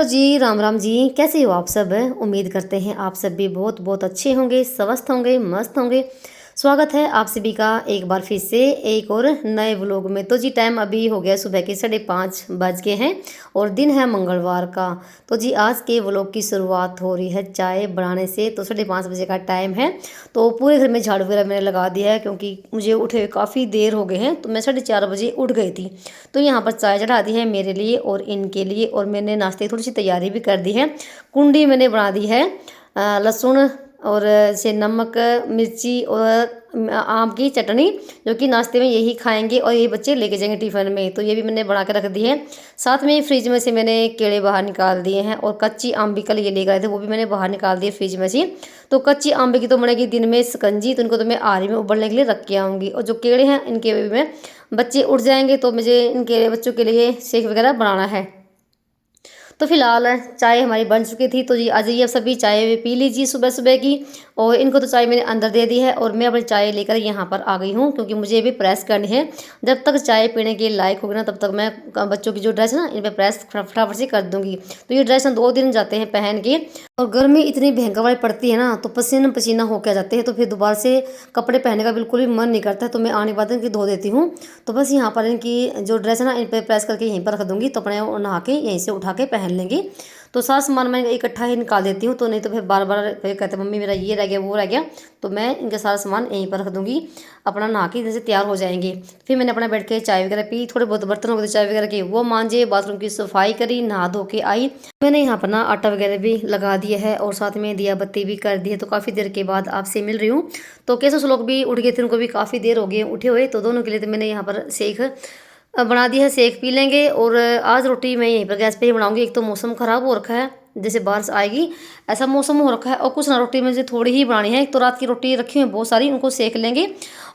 Hello जी, राम राम जी। कैसे हो आप सब? उम्मीद करते हैं आप सब भी बहुत बहुत अच्छे होंगे, स्वस्थ होंगे, मस्त होंगे। स्वागत है आप सभी का एक बार फिर से एक और नए व्लॉग में। तो जी टाइम अभी हो गया सुबह के 5:30 बज के हैं और दिन है मंगलवार का। तो जी आज के व्लॉग की शुरुआत हो रही है चाय बनाने से। तो 5:30 बजे का टाइम है। तो पूरे घर में झाड़ू वगैरह मैंने लगा दिया है क्योंकि मुझे उठे हुए काफ़ी देर हो गए हैं। तो मैं 4:30 बजे उठ गई थी। तो यहाँ पर चाय चढ़ा दी है मेरे लिए और इनके लिए, और मैंने नाश्ते की थोड़ी सी तैयारी भी कर दी है। कुंडी मैंने बना दी है लहसुन और से नमक, मिर्ची और आम की चटनी, जो कि नाश्ते में यही खाएंगे और यही बच्चे लेके जाएंगे टिफ़िन में। तो ये भी मैंने बना के रख दी है। साथ में फ्रिज में से मैंने केले बाहर निकाल दिए हैं और कच्ची आम भी कल ये ले गए थे, वो भी मैंने बाहर निकाल दिए फ्रिज में से। तो कच्ची आम की तो बनेगी दिन में शिकंजी, तो इनको तो मैं आरी में उबलने के लिए रख के आऊँगी। और जो केले हैं इनके भी मैं, बच्चे उठ जाएंगे तो मुझे इनके बच्चों के लिए शेक वगैरह बनाना है। तो फिलहाल चाय हमारी बन चुकी थी। तो जी आ जाइए, अब सभी चाय पी लीजिए सुबह सुबह की। और इनको तो चाय मैंने अंदर दे दी है और मैं अपनी चाय लेकर यहाँ पर आ गई हूँ क्योंकि मुझे भी प्रेस करनी है। जब तक चाय पीने के लायक होगी ना तब तक मैं बच्चों की जो ड्रेस है ना इन पर प्रेस फटाफट से कर दूँगी। तो ये ड्रेस 2 दिन जाते हैं पहन के, और गर्मी इतनी भयंकर वाली पड़ती है ना तो पसीना पसीना होकर आ जाते हैं। तो फिर दोबारा से कपड़े पहनने का बिल्कुल भी मन नहीं करता है। तो मैं आने के बाद इनकी धो देती हूँ। तो बस यहाँ पर इनकी जो ड्रेस है ना इन पर प्रेस करके यहीं पर रख दूँगी, तो अपने नहा के यहीं से उठा के पहन लेंगे। तो सारा सामान मैं इकट्ठा ही निकाल देती हूँ, तो नहीं तो फिर बार बार फिर कहते मम्मी मेरा ये रह गया वो रह गया। तो मैं इनका सारा सामान यहीं पर रख दूँगी, अपना नहा के जैसे तैयार हो जाएंगे। फिर मैंने अपना बैठ के चाय वगैरह पी, थोड़े बहुत बर्तन हो गए चाय वगैरह के वो मांजे, बाथरूम की सफाई करी, नहा धो के आई। मैंने यहाँ पर ना आटा वगैरह भी लगा दिया है और साथ में दिया बत्ती भी कर दी है। तो काफ़ी देर के बाद आपसे मिल रही हूँ। तो कैसे लोग भी उठ गए थे, उनको भी काफ़ी देर हो गई उठे हुए। तो दोनों के लिए तो मैंने यहाँ पर शेक बना दी है, शेक पी लेंगे। और आज रोटी मैं यहीं पर गैस पे ही बनाऊंगी। एक तो मौसम ख़राब हो रखा है, जैसे बारिश आएगी ऐसा मौसम हो रखा है। और कुछ ना रोटी मुझे थोड़ी ही बनानी है। एक तो रात की रोटी रखी हुई बहुत सारी, उनको सेक लेंगे।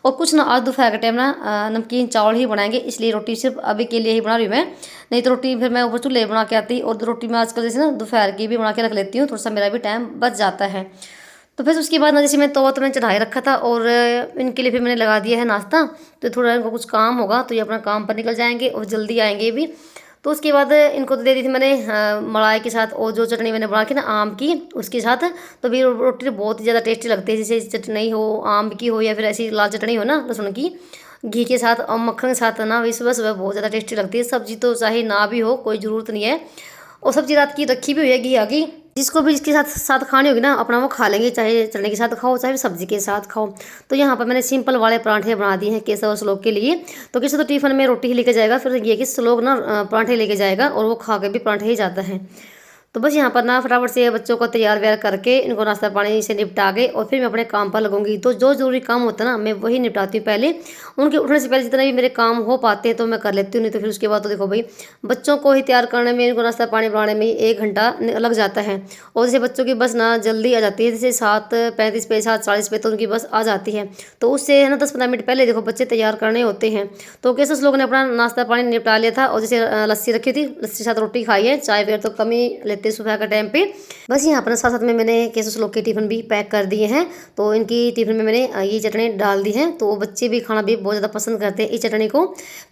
और कुछ ना आज दोपहर के टाइम ना नमकीन चावल ही बनाएंगे, इसलिए रोटी सिर्फ अभी के लिए ही बना रही हूँ मैं। नहीं तो रोटी फिर मैं ऊपर चूल्हे बना के आती। और रोटी मैं आजकल जैसे ना दोपहर की भी बना के रख लेती हूँ, थोड़ा सा मेरा भी टाइम बच जाता है। तो फिर उसके बाद ना जैसे मैं तवा तो मैंने चढ़ाई रखा था और इनके लिए फिर मैंने लगा दिया है नाश्ता। तो थोड़ा इनको कुछ काम होगा तो ये अपना काम पर निकल जाएंगे और जल्दी आएंगे भी। तो उसके बाद इनको तो दे दी थी मैंने मलाई के साथ, और जो चटनी मैंने बना के ना आम की उसके साथ। तो भी रोटी तो बहुत ही ज़्यादा टेस्टी लगती है, जैसे चटनी हो आम की हो या फिर ऐसी लाल चटनी हो ना लहसुन की, घी के साथ और मक्खन के साथ ना, वही सुबह सुबह बहुत ज़्यादा टेस्टी लगती है। सब्जी तो चाहे ना भी हो कोई ज़रूरत नहीं है। और सब्जी रात की रखी भी हुई है घी आगी, जिसको भी इसके साथ साथ खानी होगी ना अपना वो खा लेंगे, चाहे चने के साथ खाओ चाहे सब्जी के साथ खाओ। तो यहाँ पर मैंने सिंपल वाले पराठे बना दिए हैं केसव और श्लोक के लिए। तो किसी तो टिफिन में रोटी ही लेके जाएगा, फिर ये कि श्लोक ना पराठे लेके जाएगा और वो खा के भी पराठे ही जाता है। तो बस यहाँ पर ना फटाफट से बच्चों को तैयार व्यार करके इनको नाश्ता पानी से निपटा के और फिर मैं अपने काम पर लगूंगी। तो जो जरूरी काम होता है ना मैं वही निपटाती हूँ पहले। उनके उठने से पहले जितने भी मेरे काम हो पाते हैं तो मैं कर लेती हूँ। नहीं तो फिर उसके बाद तो देखो भाई बच्चों को ही तैयार करने में, इनको नाश्ता पानी बनाने में 1 घंटा लग जाता है। और जैसे बच्चों की बस ना जल्दी आ जाती है, जैसे 7:35 पे 7:40 पे तो उनकी बस आ जाती है। तो उससे है ना 10-15 मिनट पहले देखो बच्चे तैयार करने होते हैं। तो कैसे लोगों ने अपना नाश्ता पानी निपटा लिया था और जैसे लस्सी रखी थी, लस्सी के साथ रोटी खाई है, चाय वगैरह तो कम ही लेते सुबह का टाइम पे। बस यहाँ पर साथ साथ में मैंने केसव लोग के टिफ़िन भी पैक कर दिए हैं। तो इनकी टिफ़िन में मैंने ये चटनी डाल दी है, तो बच्चे भी खाना भी बहुत ज़्यादा पसंद करते हैं इस चटनी को।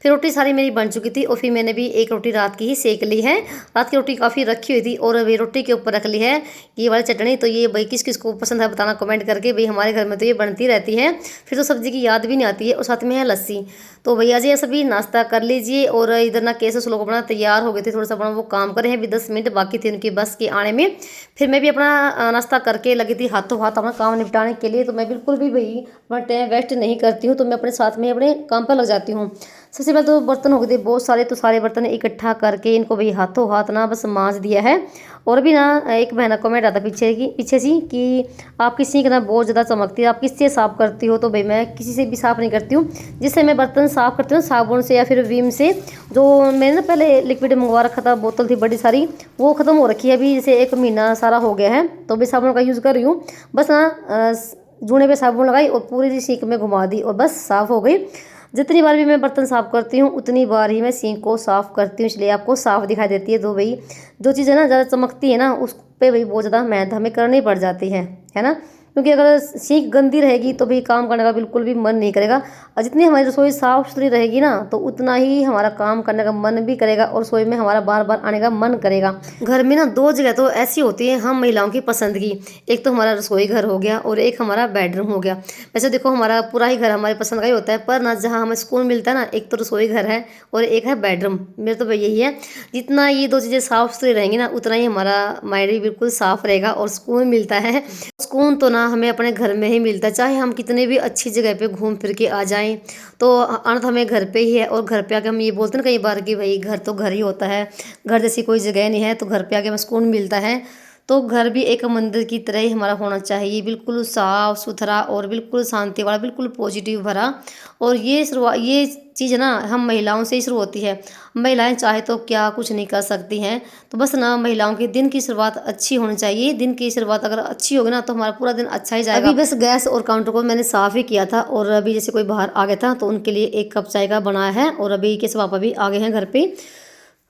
फिर रोटी सारी मेरी बन चुकी थी और फिर मैंने भी एक रोटी रात की ही सेक ली है। रात की रोटी काफ़ी रखी हुई थी और अभी रोटी के ऊपर रख ली है ये वाली चटनी। तो ये भाई किस किस को पसंद है बताना कमेंट करके। भाई हमारे घर में तो ये बनती रहती है, फिर तो सब्जी की याद भी नहीं आती है। और साथ में है लस्सी। तो भैया जी सभी नाश्ता कर लीजिए। और इधर ना केसव लोग अपना तैयार हो गए थे, थोड़ा सा अपना वो काम करे हैं, अभी 10 मिनट बाकी थे उनकी बस के आने में। फिर मैं भी अपना नाश्ता करके लगी थी हाथों हाथ अपना काम निपटाने के लिए। तो मैं बिल्कुल भी भाई अपना टाइम वेस्ट नहीं करती हूँ, तो मैं अपने साथ में अपने काम पर लग जाती हूँ। सबसे पहले तो बर्तन हो गए थे बहुत सारे, तो सारे बर्तन इकट्ठा करके इनको भाई हाथों हाथ ना बस मांज दिया है। और भी ना एक महीना कमेंट आता पीछे सी कि आपकी सिंक ना बहुत ज़्यादा चमकती है, आप किससे साफ़ करती हो? तो भाई मैं किसी से भी साफ़ नहीं करती हूँ। जिससे मैं बर्तन साफ़ करती हूँ साबुन से या फिर विम से। जो मैंने ना पहले लिक्विड मंगवा रखा था, बोतल थी बड़ी सारी, वो ख़त्म हो रखी है अभी, जैसे 1 महीना सारा हो गया है। तो भी साबुन का यूज़ कर रही हूँ। बस ना जूने पे साबुन लगाई और पूरी सिंक में घुमा दी और बस साफ़ हो गई। जितनी बार भी मैं बर्तन साफ़ करती हूँ उतनी बार ही मैं सिंक को साफ़ करती हूँ, इसलिए आपको साफ़ दिखाई देती है। तो भाई जो चीज़ है ना ज़्यादा चमकती है ना उस पर भाई बहुत ज़्यादा मेहनत हमें करनी पड़ जाती है ना। क्योंकि अगर सींक गंदी रहेगी तो भी काम करने का बिल्कुल भी मन नहीं करेगा। और जितनी हमारी रसोई साफ़ सुथरी रहेगी ना, तो उतना ही हमारा काम करने का मन भी करेगा और रसोई में हमारा बार बार आने का मन करेगा। घर में ना 2 जगह तो ऐसी होती है हम महिलाओं की पसंद की, एक तो हमारा रसोई घर हो गया और एक हमारा बेडरूम हो गया। वैसे देखो हमारा पूरा ही घर हमारी पसंद का ही होता है, पर ना जहाँ हमें सुकून मिलता है ना, एक तो रसोई घर है और एक है बेडरूम। मेरे तो भाई यही है, जितना ये 2 चीज़ें साफ़ सुथरी रहेंगी ना, उतना ही हमारा माइंड भी बिल्कुल साफ़ रहेगा और सुकून मिलता है। सुकून तो ना हमें अपने घर में ही मिलता है, चाहे हम कितने भी अच्छी जगह पे घूम फिर के आ जाएं, तो आना तो हमें घर पे ही है। और घर पे आके हम ये बोलते हैं ना कई बार कि भाई घर तो घर ही होता है, घर जैसी कोई जगह नहीं है, तो घर पे आके हमें सुकून मिलता है। तो घर भी एक मंदिर की तरह ही हमारा होना चाहिए, बिल्कुल साफ़ सुथरा और बिल्कुल शांति वाला, बिल्कुल पॉजिटिव भरा। और ये चीज़ ना हम महिलाओं से ही शुरू होती है। महिलाएं चाहे तो क्या कुछ नहीं कर सकती हैं, तो बस ना महिलाओं के दिन की शुरुआत अच्छी होनी चाहिए। दिन की शुरुआत अगर अच्छी होगी ना, तो हमारा पूरा दिन अच्छा ही जाएगा। अभी बस गैस और काउंटर को मैंने साफ़ ही किया था, और अभी जैसे कोई बाहर आ गया था तो उनके लिए 1 कप चाय का बनाया है, और अभी के पापा भी आ गए हैं घर पे,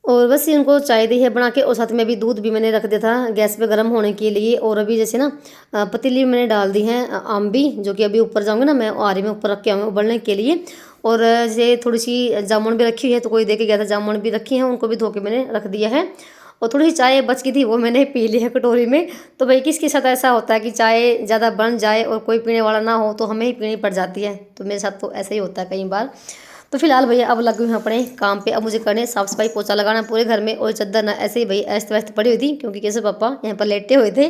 और बस इनको चाय दी है बना के। और साथ में अभी दूध भी मैंने रख दिया था गैस पे गर्म होने के लिए। और अभी जैसे ना पतीली में मैंने डाल दी हैं आमभी, जो कि अभी ऊपर जाऊंगी ना मैं आरी में ऊपर रख के आऊँगी उबलने के लिए। और जैसे थोड़ी सी जामुन भी रखी हुई है, तो कोई दे के गया था, जामुन भी रखी हैं, उनको भी धो के मैंने रख दिया है। और थोड़ी सी चाय बच गई थी, वो मैंने पी ली है कटोरी में। तो भाई किसके साथ ऐसा होता है कि चाय ज़्यादा बन जाए और कोई पीने वाला ना हो, तो हमें ही पीनी पड़ जाती है। तो मेरे साथ तो ऐसा ही होता है कई बार। तो फिलहाल भैया अब लगी हुई हूँ अपने काम पे। अब मुझे करने साफ सफाई पोछा लगाना पूरे घर में, और चादर ना ऐसे ही भाई ऐसे वैसे पड़ी हुई थी, क्योंकि कैसे पापा यहाँ पर लेटे हुए थे।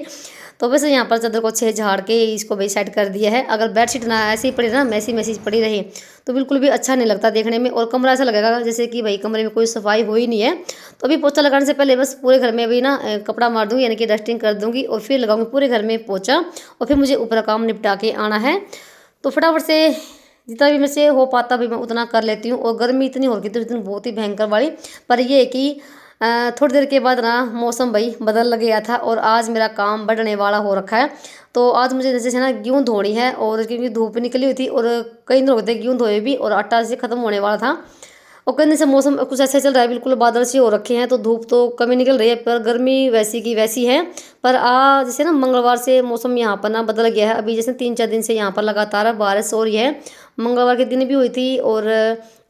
तो वैसे यहाँ पर चादर को अच्छे झाड़ के इसको भाई सेट कर दिया है। अगर बेडशीट ना ऐसे ही पड़ी ना, मैसी मैसी पड़ी रही, तो बिल्कुल भी अच्छा नहीं लगता देखने में, और कमरा ऐसा लगेगा जैसे कि भाई कमरे में कोई सफाई हो ही नहीं है। तो अभी पोछा लगाने से पहले बस पूरे घर में अभी ना कपड़ा मार दूंगी, यानी कि डस्टिंग कर दूंगी, और फिर लगाऊंगी पूरे घर में पोछा, और फिर मुझे ऊपर काम निपटा के आना है। तो फटाफट से जितना भी मेरे से हो पाता भी मैं उतना कर लेती हूँ। और गर्मी इतनी हो रही थी उस दिन, बहुत ही भयंकर वाली। पर ये है कि थोड़ी देर के बाद ना मौसम भाई बदल लग गया था, और आज मेरा काम बढ़ने वाला हो रखा है। तो आज मुझे जैसे ना गेहूँ धोनी है, और क्योंकि धूप निकली हुई थी, और कई दिन हो गए थे गेहूँ धोए भी, और आटा से ख़त्म होने वाला था। और कहीं से मौसम कुछ ऐसे चल रहा है, बिल्कुल बादल से हो रखे हैं, तो धूप तो कमी निकल रही है, पर गर्मी वैसी की वैसी है। पर आज जैसे ना मंगलवार से मौसम यहाँ पर ना बदल गया है। अभी जैसे 3-4 दिन से यहाँ पर लगातार बारिश हो रही है। मंगलवार के दिन भी हुई थी, और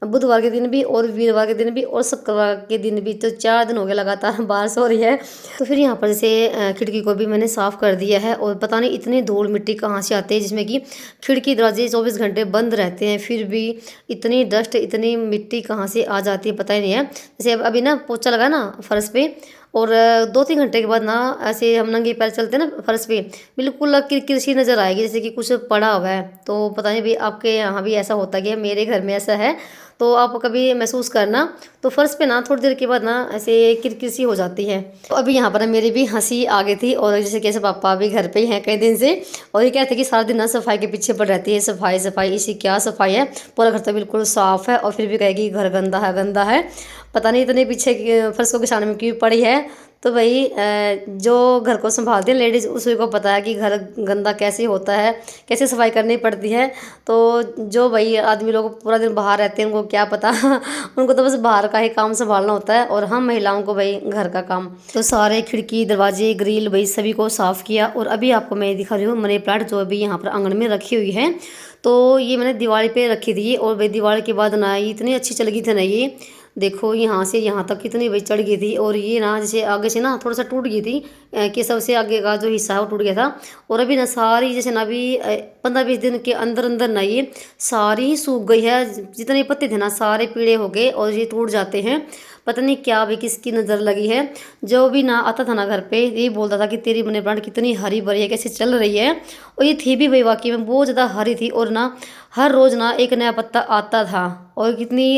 बुधवार के दिन भी, और वीरवार के दिन भी, और शुक्रवार के दिन भी। तो 4 दिन हो गए लगातार बारिश हो रही है। तो फिर यहाँ पर जैसे खिड़की को भी मैंने साफ़ कर दिया है, और पता नहीं इतनी धूल मिट्टी कहाँ से आती है, जिसमें कि खिड़की दरवाजे 24 घंटे बंद रहते हैं, फिर भी इतनी डस्ट इतनी मिट्टी कहाँ से आ जाती है पता ही नहीं है। जैसे अभी ना पोछा लगा ना फर्श पे, और 2-3 घंटे के बाद ना ऐसे हम नंगे पैर चलते हैं ना फर्श पे, बिल्कुल किरकिर सी नज़र आएगी, जैसे कि कुछ पड़ा हुआ है। तो पता नहीं भाई आपके यहाँ भी ऐसा होता है, मेरे घर में ऐसा है, तो आप कभी महसूस करना। तो फर्श पे ना थोड़ी देर के बाद ना ऐसे किरकिर सी हो जाती है। तो अभी यहाँ पर मेरी भी हंसी आ गई थी, और जैसे कैसे पापा भी घर पे ही हैं कई दिन से, और ये कहते हैं कि सारा दिन ना सफाई के पीछे पड़ रहती है, सफाई सफाई, इसी क्या सफाई है, पूरा घर तो बिल्कुल साफ़ है, और फिर भी कहेगी घर गंदा है गंदा है। पता नहीं इतने पीछे फर्श को किसाने में क्यों पड़ी है। तो भाई जो घर को संभालती है लेडीज़, उसी को पता है कि घर गंदा कैसे होता है, कैसे सफाई करनी पड़ती है। तो जो भाई आदमी लोग पूरा दिन बाहर रहते हैं, उनको क्या पता उनको तो बस बाहर का ही काम संभालना होता है, और हम महिलाओं को भाई घर का काम। तो सारे खिड़की दरवाजे ग्रिल भाई सभी को साफ़ किया। और अभी आपको मैं दिखा रही हूँ मनी प्लांट, जो अभी यहाँ पर आंगन में रखी हुई है। तो ये मैंने दिवाली पे रखी थी, और भाई दिवाली के बाद ना ये इतनी अच्छी चल गई थी ना, ये देखो यहाँ से यहाँ तक कितनी भाई चढ़ गई थी। और ये ना जैसे आगे से ना थोड़ा सा टूट गई थी, कि सबसे आगे का जो हिस्सा है वो टूट गया था। और अभी ना सारी जैसे ना अभी 15-20 दिन के अंदर अंदर ना ये सारी ही सूख गई है। जितने पत्ते थे ना सारे पीले हो गए, और ये टूट जाते हैं। पता नहीं क्या भाई किसकी नज़र लगी है। जो भी ना आता था ना घर पे, यही बोलता था कि तेरी मनी प्लांट कितनी हरी भरी है, कैसे चल रही है। और ये थी भी भाई वाकई में बहुत ज़्यादा हरी थी, और ना हर रोज़ ना एक नया पत्ता आता था, और कितनी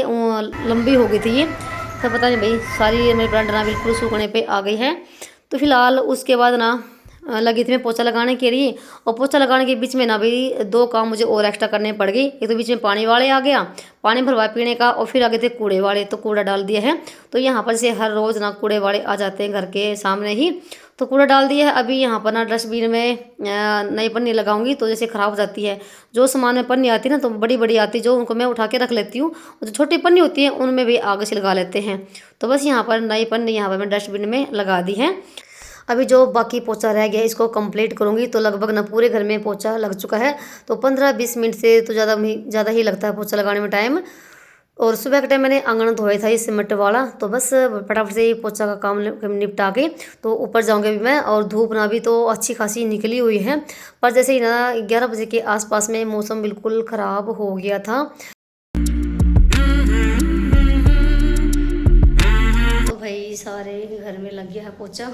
लंबी हो गई थी ये। तो पता नहीं भाई सारी मनी प्लांट ना बिल्कुल सूखने पे आ गई है। तो फिलहाल उसके बाद ना लगी थी मैं पोछा लगाने के लिए, और पोछा लगाने के बीच में ना भाई 2 काम मुझे और एक्स्ट्रा करने पड़ गई। एक तो बीच में पानी वाले आ गया, पानी भरवाया पीने का, और फिर आगे थे कूड़े वाले, तो कूड़ा डाल दिया है। तो यहाँ पर से हर रोज़ ना कूड़े वाले आ जाते हैं घर के सामने ही, तो कूड़ा डाल दिया है। अभी यहाँ पर ना डस्टबिन में नई पन्नी लगाऊंगी, तो जैसे ख़राब हो जाती है। जो सामान में पन्नी आती है ना, तो बड़ी बड़ी आती है, जो उनको मैं उठा के रख लेती हूँ, और जो छोटी पन्नी होती है उनमें भी आगे से लगा लेते हैं। तो बस यहाँ पर नई पन्नी यहाँ पर मैं डस्टबिन में लगा दी है। अभी जो बाकी पोछा रह गया इसको कंप्लीट करूँगी तो लगभग ना पूरे घर में पोछा लग चुका है। तो 15-20 मिनट से तो ज़्यादा ही लगता है पोछा लगाने में टाइम। और सुबह के टाइम मैंने आंगन धोया था ये सीमेंट वाला, तो बस फटाफट से पोछा का काम निपटा के तो ऊपर जाऊंगी अभी मैं। और धूप ना भी तो अच्छी खासी निकली हुई है, पर जैसे ही ना 11 बजे के आसपास में मौसम बिल्कुल ख़राब हो गया था। तो भाई सारे घर में लग गया है पोछा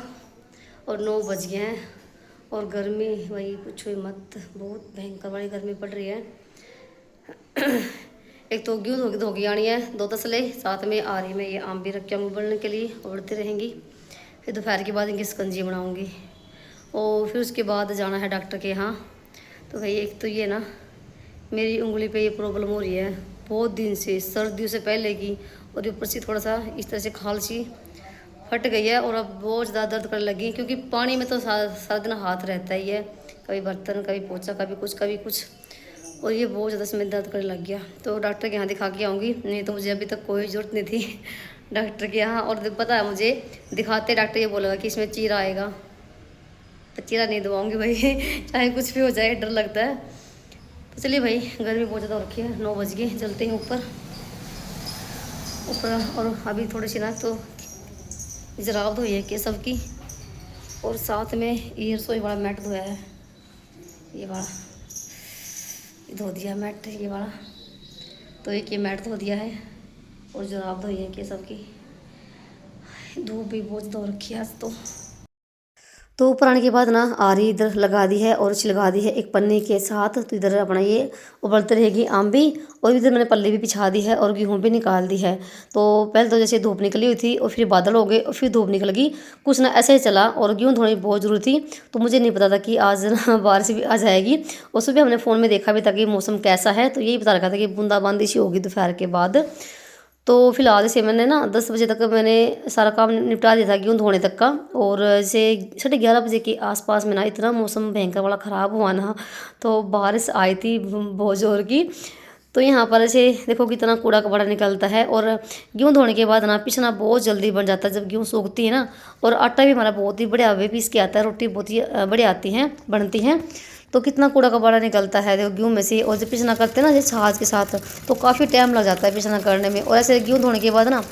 और 9 बज गए हैं। और गर्मी भाई पूछो ही मत, बहुत भयंकर वाली गर्मी पड़ रही है। एक तो गेहूँ धोगी आनी है 2 तसले, साथ में आ रही मैं ये आम भी रखी हूँ उबलने के लिए, उबलती रहेंगी। फिर दोपहर के बाद इनकी शिकंजी बनाऊँगी और फिर उसके बाद जाना है डॉक्टर के यहाँ। तो भाई एक तो ये ना मेरी उंगली पे ये प्रॉब्लम हो रही है बहुत दिन से, सर्दियों से पहले की, और ऊपर से थोड़ा सा इस तरह से खाल सी फट गई है और अब बहुत ज़्यादा दर्द करने लगी, क्योंकि पानी में तो सारा दिन हाथ रहता ही है, कभी बर्तन कभी पोछा कभी कुछ, और ये बहुत ज़्यादा इसमें दर्द करने लग गया। तो डॉक्टर के यहाँ दिखा के आऊँगी, नहीं तो मुझे अभी तक कोई ज़रूरत नहीं थी डॉक्टर के यहाँ। और पता है मुझे दिखाते डॉक्टर ये बोलेगा कि इसमें चीरा आएगा, तो चीरा नहीं दबाऊँगी भाई चाहे कुछ भी हो जाए, डर लगता है। तो चलिए भाई, गर्मी बहुत ज़्यादा हो रखी है, 9 बज गए, चलते हैं ऊपर। और अभी थोड़ी सी ना तो जराब धोई है कि सबकी, और साथ में ये रसोई वाला मैट धोया है, ये वाला धो दिया मैट, ये वाला तो एक ये मैट धो दिया है, और जराब धोई है कि सबकी। धूप भी बहुत धो रखी है आज तो ऊपर आने के बाद ना आरी इधर लगा दी है और अच्छी लगा दी है एक पन्नी के साथ। तो इधर अपना ये उबलते रहेगी आम भी, और इधर मैंने पल्ली भी बिछा दी है और गेहूँ भी निकाल दी है। तो पहले तो जैसे धूप निकली हुई थी और फिर बादल हो गए और फिर धूप निकल गई, कुछ ना ऐसे ही चला। और गेहूँ धोनी बहुत ज़रूरी थी, तो मुझे नहीं पता था कि आज ना बारिश भी आ जाएगी। और सुबह हमने फ़ोन में देखा भी था कि मौसम कैसा है, तो यही बता रखा था कि बूंदाबांदी सी होगी दोपहर के बाद। तो फिलहाल से मैंने ना 10 बजे तक मैंने सारा काम निपटा दिया था गेहूँ धोने तक का। और जैसे 11:30 बजे के आसपास में ना इतना मौसम भयंकर वाला ख़राब हुआ ना, तो बारिश आई थी बहुत ज़ोर की। तो यहाँ पर ऐसे देखो कितना कूड़ा कबाड़ा निकलता है। और गेहूँ धोने के बाद ना पिसना बहुत जल्दी बन जाता है जब गेहूँ सूखती है ना। और आटा भी हमारा बहुत ही बढ़िया वे पीस के आता है, रोटी बहुत ही बढ़िया आती हैं बनती हैं। तो कितना कूड़ा कबाड़ा निकलता है देखो गेहूँ में से। और जब पिसना करते हैं ना जैसे छाछ के साथ, तो काफ़ी टाइम लग जाता है पिसना करने में। और ऐसे गेहूँ धोने के बाद ना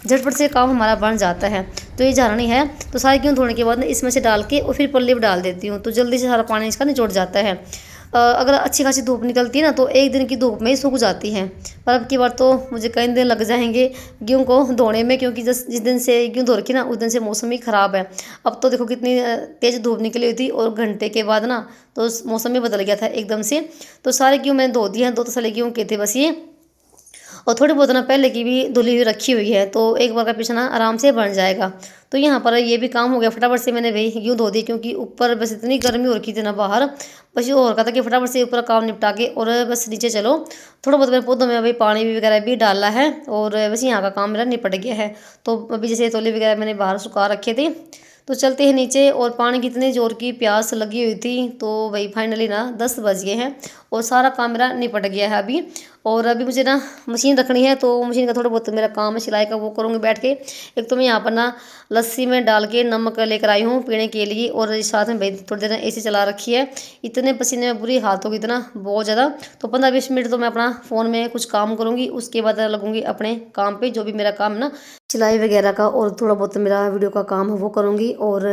झटपट से काम हमारा बन जाता है। तो ये झारनी है, तो सारे गेहूँ धोने के बाद ना इसमें से डाल के और फिर पल्ली में डाल देती हूँ, तो जल्दी से सारा पानी इसका निचोड़ जाता है। अगर अच्छी खासी धूप निकलती है ना तो एक दिन की धूप में ही सूख जाती है, पर अब की बार तो मुझे कई दिन लग जाएंगे गेहूँ को धोने में, क्योंकि जिस दिन से गेहूँ धो रखी ना उस दिन से मौसम ही ख़राब है। अब तो देखो कितनी तेज़ धूप निकली हुई थी, और घंटे के बाद ना तो मौसम ही बदल गया था एकदम से। तो सारे गेहूँ मैंने धो दिए हैं, 2 तसले गेहूँ के थे बस ये, और थोड़ी बहुत ना पहले की भी धुली हुई रखी हुई है, तो एक बार का पिसना आराम से बन जाएगा। तो यहाँ पर ये भी काम हो गया, फटाफट से मैंने वही गेहूँ धो दी, क्योंकि ऊपर बस इतनी गर्मी हो रखी थी ना बाहर, बस ये हो रखा था कि फटाफट से ऊपर काम निपटा के और बस नीचे चलो। थोड़ा बहुत मेरे पौधों में अभी पानी भी वगैरह भी डाला है, और बस यहाँ का काम मेरा निपट गया है। तो अभी जैसे तौली वगैरह मैंने बाहर सुखा रखे थे, तो चलते हैं नीचे। और पानी की इतनी ज़ोर की प्यास लगी हुई थी, तो वही फाइनली ना 10 बज गए हैं और सारा काम मेरा निपट गया है अभी। और अभी मुझे ना मशीन रखनी है, तो मशीन का थोड़ा बहुत मेरा काम है सिलाई का, वो करूँगी बैठ के। एक तो मैं यहाँ पर ना लस्सी में डाल के नमक लेकर आई हूँ पीने के लिए, और साथ में भाई थोड़ी देर एसी चला रखी है। इतने पसीने में बुरी हालत होगी इतना बहुत ज़्यादा। तो 15-20 मिनट तो मैं अपना फ़ोन में कुछ काम करूँगी, उसके बाद लगूँगी अपने काम पे, जो भी मेरा काम है ना सिलाई वगैरह का, और थोड़ा बहुत मेरा वीडियो का काम है वो करूँगी। और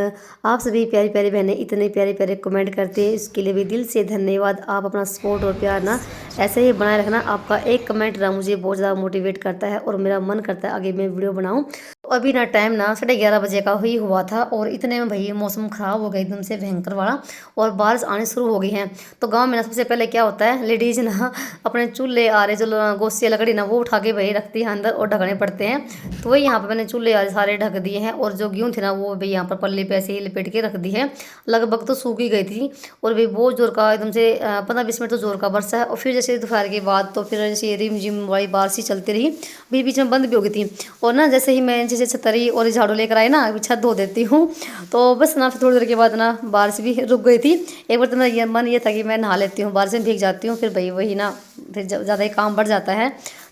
आप सभी प्यारी प्यारी बहनें इतने प्यारे प्यारे कमेंट करते हैं, इसके लिए भी दिल से धन्यवाद। आप अपना सपोर्ट और प्यार ना ऐसे ही बनाए रखना। आपका एक कमेंट ना मुझे बहुत ज़्यादा मोटिवेट करता है, और मेरा मन करता है आगे मैं वीडियो बनाऊँ। तो अभी ना टाइम ना 11:30 बजे का ही हुआ था, और इतने में भाई मौसम ख़राब हो गया एकदम से भयंकर वाला, और बारिश आने शुरू हो गई हैं। तो गांव में ना सबसे पहले क्या होता है, लेडीज़ ना अपने चूल्हे आरे जो गोस्से लकड़ी ना वो उठा के भाई रखती है अंदर, और ढकने पड़ते हैं। तो वही यहाँ पर मैंने चूल्हे आरे सारे ढक दिए हैं, और जो गेहूँ थे ना वो भाई यहाँ पर पल्ली पे ऐसे ही लपेट के रख दी है। लगभग तो सूख ही गई थी, और भाई बहुत जोर का एकदम से 15-20 मिनट तो जोर का बरसा है। और फिर जैसे दोपहर के बाद तो फिर जैसे रिम झिम वाली बारिश ही चलती रही, बीच बीच में बंद भी हो गई थी। और ना जैसे ही मैं जैसे छतरी और झाड़ू लेकर आई ना अभी छत धो देती हूँ, तो बस ना फिर थोड़ी देर के बाद ना बारिश भी रुक गई थी। एक बार तो मेरा मन ये था कि मैं नहा लेती हूँ, बारिश में भीग जाती हूँ, फिर भाई वही ना फिर ज़्यादा ही काम बढ़ जाता है।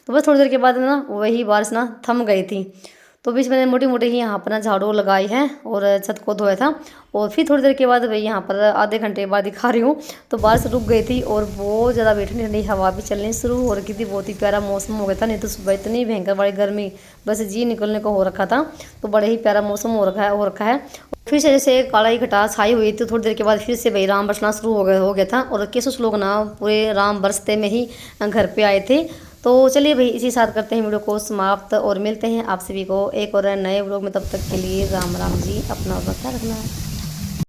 तो बस थोड़ी देर के बाद ना वही बारिश ना थम गई थी। तो बीच मैंने मोटी मोटी ही यहाँ पर ना झाड़ू लगाई है और छत को धोया था। और फिर थोड़ी देर के बाद भाई यहाँ पर आधे घंटे बाद दिखा रही हूँ तो बारिश रुक गई थी और बहुत ज़्यादा ठंडी ठंडी हवा भी चलनी शुरू हो रखी थी। बहुत ही प्यारा मौसम हो गया था, नहीं तो सुबह इतनी भयंकर बड़ी गर्मी, बस जी निकलने को हो रखा था। तो बड़े ही प्यारा मौसम हो रखा है। फिर से जैसे काला ही घटा छाई हुई थी, थोड़ी देर के बाद फिर से भाई राम बरसना शुरू हो गया था। और कुछ लोग ना पूरे राम बरसते में ही घर पे आए थे। तो चलिए भाई इसी साथ करते हैं वीडियो को समाप्त और मिलते हैं आप सभी को एक और नए व्लॉग में। तब तक के लिए राम राम जी, अपना ख्याल रखना।